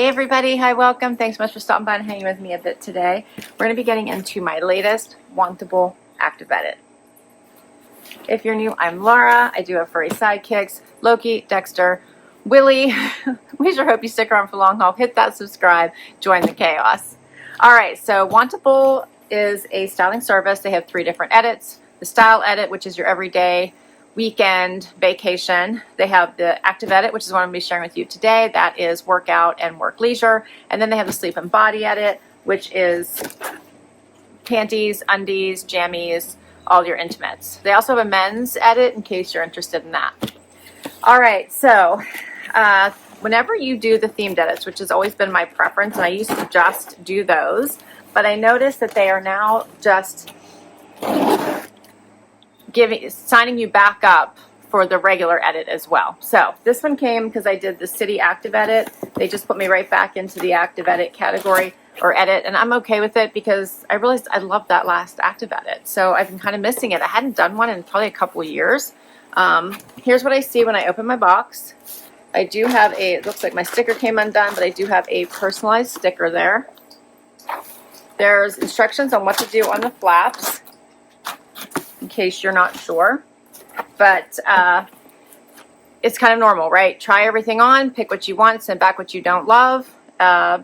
Hey everybody, hi, welcome. Thanks so much for stopping by and hanging with me a bit today. We're going to be getting into my latest Wantable active edit. If you're new, I'm Laura. I do have furry sidekicks, Loki, Dexter, Willie. We sure hope you stick around for long haul. Hit that subscribe, join the chaos. Alright, so Wantable is a styling service. They have 3 different edits. The style edit, which is your everyday weekend vacation. They have the active edit, which is what I'm going to be sharing with you today. That is workout and work leisure. And then they have the sleep and body edit, which is panties, undies, jammies, all your intimates. They also have a men's edit in case you're interested in that. All right, so whenever you do the themed edits, which has always been my preference, and I used to just do those, but I noticed that they are now just signing you back up for the regular edit as well. So this one came because I did the city active edit. They just put me right back into the active edit category or edit, and I'm okay with it because I realized I loved that last active edit. So I've been kind of missing it. I hadn't done one in probably a couple of years. Here's what I see when I open my box. I do have it looks like my sticker came undone, but I do have a personalized sticker there. There's instructions on what to do on the flaps, in case you're not sure, but it's kind of normal, right? Try everything on, pick what you want, send back what you don't love.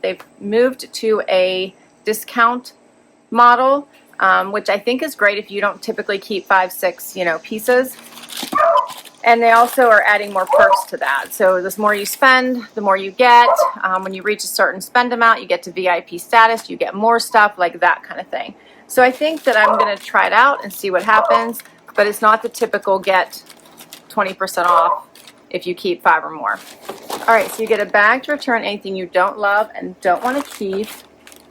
They've moved to a discount model, which I think is great if you don't typically keep 5, 6, pieces. And they also are adding more perks to that. So the more you spend, the more you get. When you reach a certain spend amount, you get to VIP status, you get more stuff, like that kind of thing. So I think that I'm going to try it out and see what happens, but it's not the typical get 20% off if you keep 5 or more. All right, so you get a bag to return anything you don't love and don't want to keep.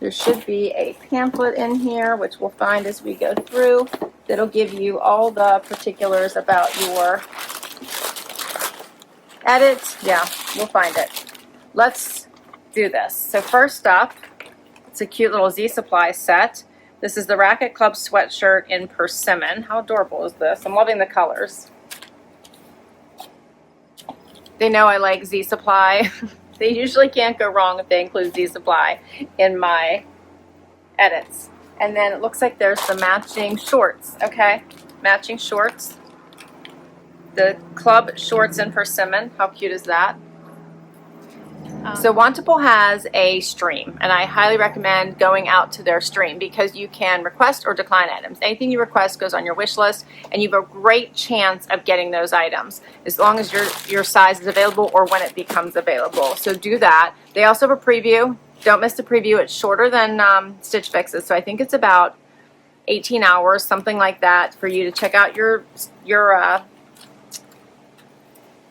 There should be a pamphlet in here, which we'll find as we go through. That'll give you all the particulars about your edit. Yeah, we'll find it. Let's do this. So first up, it's a cute little Z Supply set. This is the Racquet Club sweatshirt in persimmon. How adorable is this? I'm loving the colors. They know I like Z Supply. They usually can't go wrong if they include Z Supply in my edits. And then it looks like there's the matching shorts, okay? Matching shorts. The club shorts in persimmon. How cute is that? So Wantable has a stream, and I highly recommend going out to their stream because you can request or decline items. Anything you request goes on your wish list, and you have a great chance of getting those items as long as your size is available or when it becomes available. So do that. They also have a preview. Don't miss the preview. It's shorter than Stitch Fixes, so I think it's about 18 hours, something like that, for you to check out your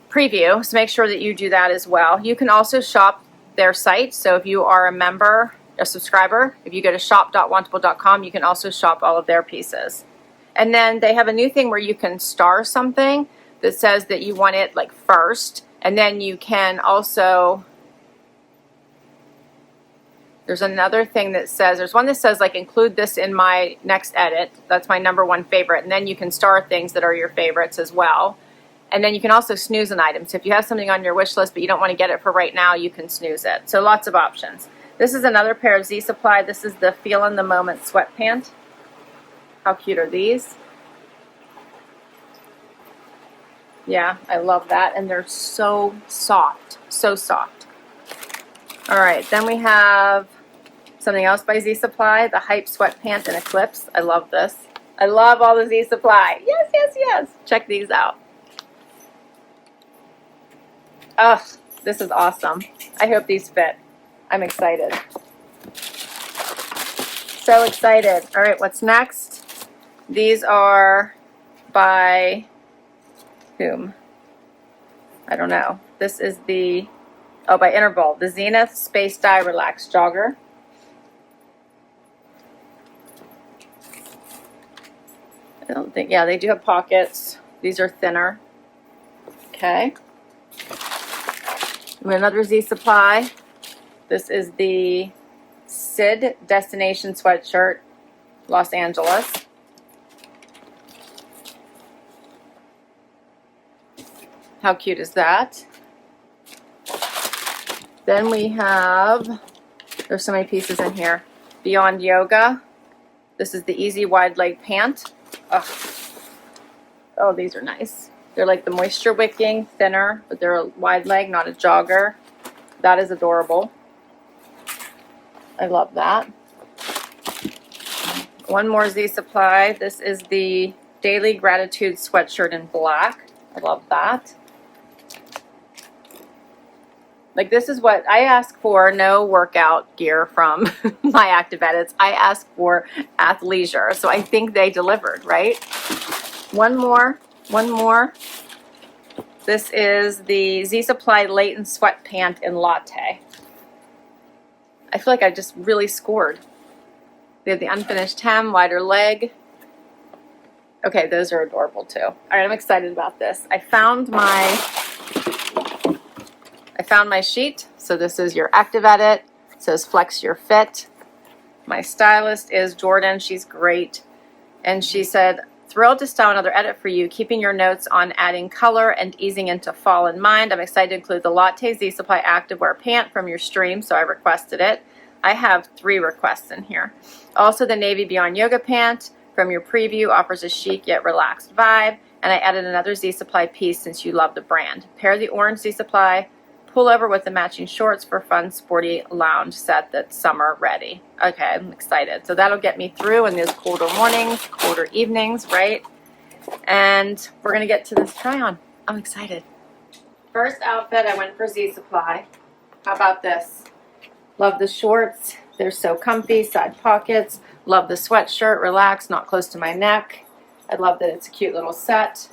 preview, so make sure that you do that as well. You can also shop their site, so if you are a member, a subscriber, if you go to shop.wantable.com, you can also shop all of their pieces. And then they have a new thing where you can star something that says that you want it like first, and then you can also, there's another thing that says, there's one that says like include this in my next edit. That's my #1 favorite, and then you can star things that are your favorites as well. And then you can also snooze an item. So if you have something on your wish list but you don't want to get it for right now, you can snooze it. So lots of options. This is another pair of Z Supply. This is the Feel in the Moment Sweatpant. How cute are these? Yeah, I love that. And they're so soft. So soft. All right, then we have something else by Z Supply, the Hype Sweatpant in Eclipse. I love this. I love all the Z Supply. Yes, yes, yes. Check these out. Oh, this is awesome. I hope these fit. I'm excited. So excited. All right, what's next? These are by whom? I don't know. This is the, by Interval, the Zenith Space Dye Relax Jogger. I don't think, yeah, they do have pockets. These are thinner. Okay. Another Z Supply. This is the Sid Destination Sweatshirt, Los Angeles. How cute is that? Then we have, there's so many pieces in here. Beyond Yoga. This is the easy wide leg pant. Ugh. Oh, these are nice. They're like the moisture wicking, thinner, but they're a wide leg, not a jogger. That is adorable. I love that. One more Z Supply. This is the Daily Gratitude sweatshirt in black. I love that. Like, this is what I ask for. No workout gear from my active edits. I ask for athleisure. So I think they delivered, right? One more. This is the Z Supply Layton sweat pant in latte. I feel like I just really scored. They have the unfinished hem, wider leg. Okay, those are adorable too. All right, I'm excited about this. I found my sheet. So this is your active edit. It says flex your fit. My stylist is Jordan. She's great. And she said, thrilled to style another edit for you, keeping your notes on adding color and easing into fall in mind. I'm excited to include the Latte Z Supply Activewear Pant from your stream, so I requested it. I have 3 requests in here. Also, the Navy Beyond Yoga Pant from your preview offers a chic yet relaxed vibe. And I added another Z Supply piece since you love the brand. Pair the orange Z Supply pullover with the matching shorts for fun, sporty lounge set that's summer ready. Okay, I'm excited. So that'll get me through in those colder mornings, colder evenings, right? And we're going to get to this try on. I'm excited. First outfit, I went for Z Supply. How about this? Love the shorts. They're so comfy, side pockets. Love the sweatshirt, relaxed, not close to my neck. I love that it's a cute little set.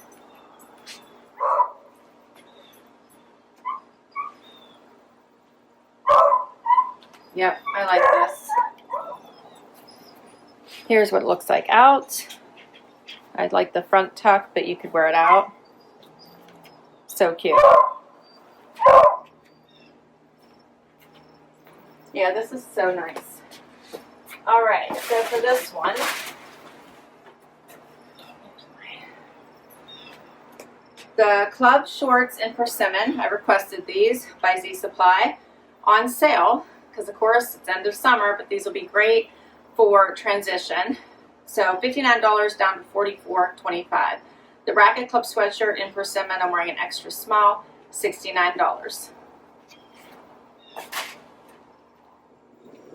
Yep, I like this. Here's what it looks like out. I like the front tuck, but you could wear it out. So cute. Yeah, this is so nice. All right, so for this one, the club shorts in persimmon, I requested these by Z Supply on sale, because of course it's end of summer, but these will be great for transition. So $59 down to $44.25. The Racquet Club sweatshirt in persimmon, I'm wearing an extra small, $69.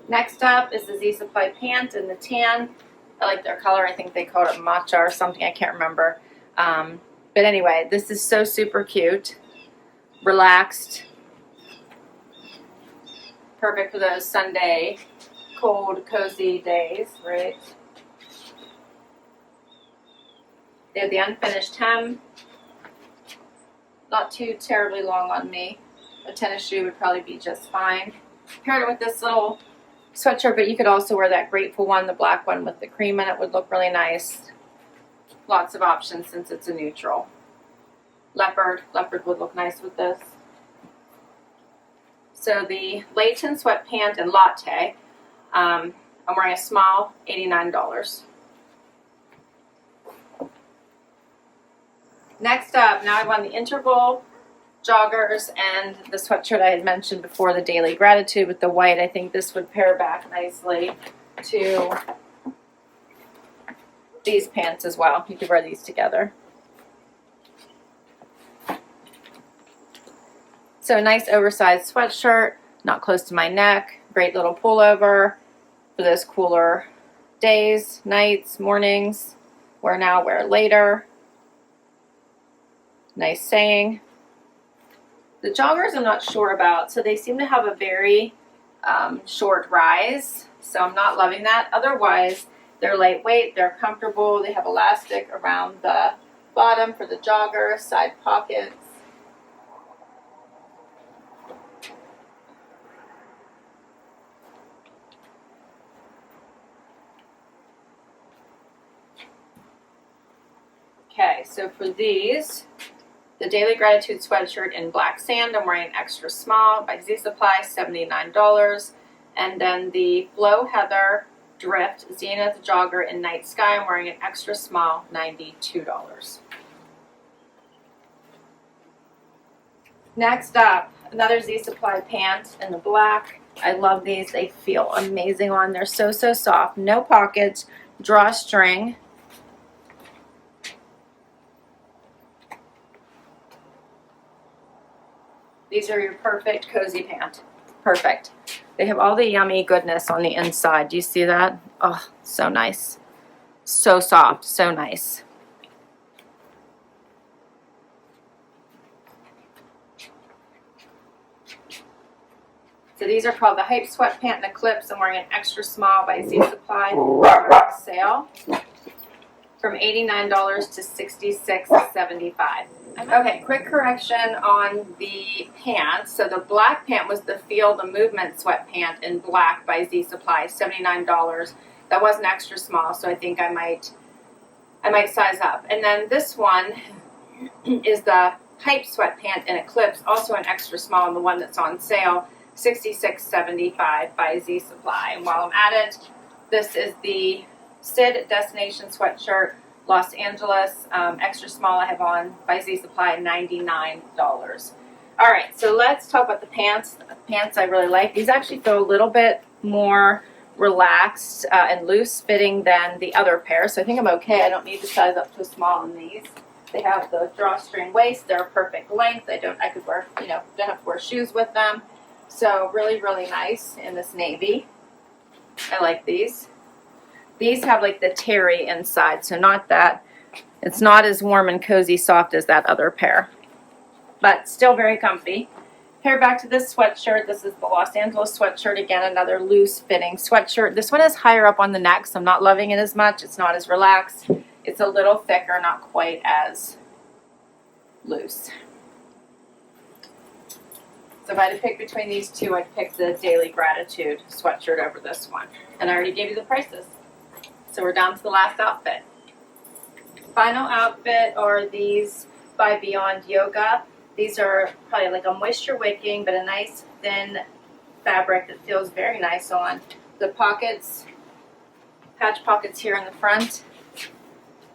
Next up is the Z Supply pant in the tan. I like their color. I think they called it matcha or something. I can't remember. But anyway, this is so super cute. Relaxed. Perfect for those Sunday cold, cozy days, right? They have the unfinished hem. Not too terribly long on me. A tennis shoe would probably be just fine. Paired it with this little sweatshirt, but you could also wear that Grateful one, the black one with the cream in it would look really nice. Lots of options since it's a neutral. Leopard would look nice with this. So the Layton sweat pant and latte, I'm wearing a small, $89. Next up, now I want the interval joggers and the sweatshirt I had mentioned before, the Daily Gratitude with the white. I think this would pair back nicely to these pants as well. You could wear these together. So nice oversized sweatshirt, not close to my neck. Great little pullover for those cooler days, nights, mornings. Wear now, wear later. Nice saying. The joggers I'm not sure about. So they seem to have a very short rise. So I'm not loving that. Otherwise, they're lightweight, they're comfortable. They have elastic around the bottom for the jogger, side pockets. Okay, so for these, the Daily Gratitude sweatshirt in black sand, I'm wearing an extra small by Z Supply, $79. And then the FlowHeather Drift Zenith Jogger in night sky, I'm wearing an extra small, $92. Next up, Another Z Supply pant in the black. I love these. They feel amazing on. They're so, so soft. No pockets, drawstring. These are your perfect cozy pant. Perfect. They have all the yummy goodness on the inside. Do you see that? Oh, so nice. So soft, so nice. So these are called the Hype Sweat Pant and Eclipse. I'm wearing an extra small by Z Supply. On sale from $89 to $66.75. Okay, quick correction on the pants. So the black pant was the Feel the Movement sweat pant in black by Z Supply, $79. That was an extra small, so I think I might size up. And then this one is the Hype Sweat Pant in Eclipse, also an extra small, and the one that's on sale, $66.75 by Z Supply. And while I'm at it, this is the Sid Destination Sweatshirt, Los Angeles, extra small I have on by Z Supply, $99. All right, so let's talk about the pants. The pants I really like. These actually feel a little bit more relaxed and loose fitting than the other pair, so I think I'm okay. I don't need to size up to a small in these. They have the drawstring waist. They're a perfect length. I could wear, don't have to wear shoes with them. So really, really nice in this navy. I like these. These have like the terry inside, so it's not as warm and cozy soft as that other pair, but still very comfy. Here back to this sweatshirt. This is the Los Angeles sweatshirt. Again, another loose fitting sweatshirt. This one is higher up on the neck, so I'm not loving it as much. It's not as relaxed. It's a little thicker, not quite as loose. So if I had to pick between these two, I'd pick the Daily Gratitude sweatshirt over this one. And I already gave you the prices. So we're down to the last outfit. Final outfit are these by Beyond Yoga. These are probably like a moisture wicking, but a nice thin fabric that feels very nice on. The pockets, patch pockets here in the front.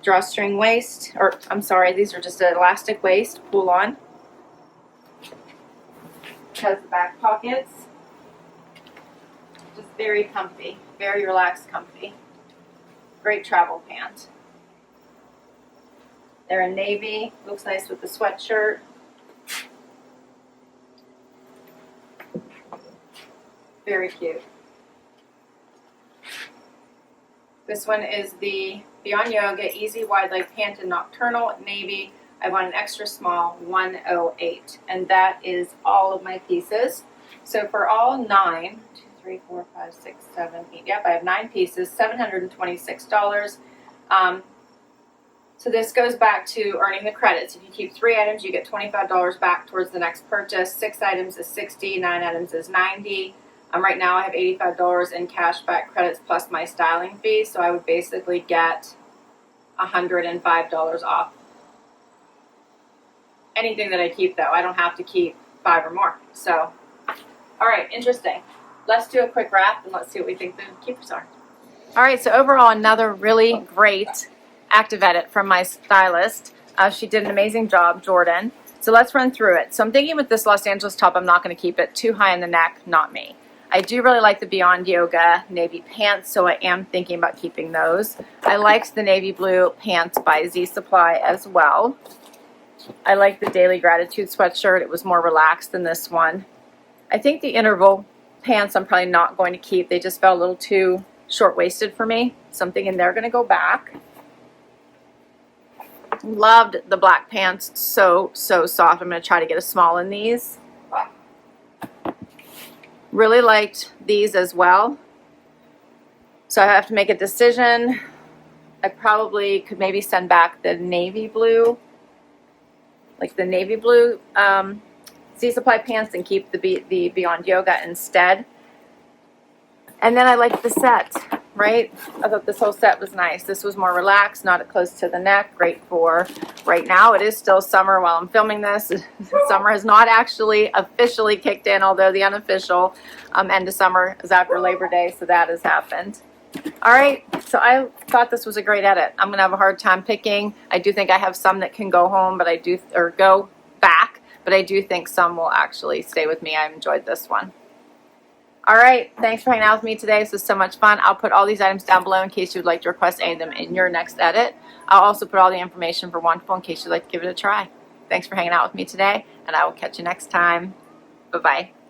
Drawstring waist, or I'm sorry, these are just an elastic waist, pull on. Has the back pockets. Just very comfy, very relaxed, comfy. Great travel pant. They're in navy, looks nice with the sweatshirt. Very cute. This one is the Beyond Yoga Easy Wide Leg Pant in Nocturnal Navy. I want an extra small 108, and that is all of my pieces. So for all 9, 2, 3, 4, 5, 6, 7, 8, yep, I have 9 pieces, $726. So this goes back to earning the credits. If you keep 3 items, you get $25 back towards the next purchase. 6 items is $60, 9 items is $90. Right now I have $85 in cash back credits plus my styling fee, so I would basically get $105 off. Anything that I keep, though, I don't have to keep 5 or more. So, all right, interesting. Let's do a quick wrap and let's see what we think the keepers are. All right, so overall, another really great active edit from my stylist. She did an amazing job, Jordan. So let's run through it. So I'm thinking with this Los Angeles top, I'm not going to keep it too high in the neck, not me. I do really like the Beyond Yoga navy pants, so I am thinking about keeping those. I liked the navy blue pants by Z Supply as well. I like the Daily Gratitude sweatshirt. It was more relaxed than this one. I think the interval pants I'm probably not going to keep. They just felt a little too short-waisted for me. Something in there going to go back. Loved the black pants. So soft. I'm going to try to get a small in these. Really liked these as well. So I have to make a decision. I probably could maybe send back the navy blue, like the navy blue Z Supply pants, and keep the Beyond Yoga instead. And then I liked the set, right? I thought this whole set was nice. This was more relaxed, not close to the neck. Great for right now. It is still summer while I'm filming this. Summer has not actually officially kicked in, although the unofficial end of summer is after Labor Day, so that has happened. All right, so I thought this was a great edit. I'm going to have a hard time picking. I do think I have some that can go home, but go back. but I do think some will actually stay with me. I enjoyed this one. All right, thanks for hanging out with me today. This was so much fun. I'll put all these items down below in case you'd like to request any of them in your next edit. I'll also put all the information for Wantable in case you'd like to give it a try. Thanks for hanging out with me today, and I will catch you next time. Bye-bye.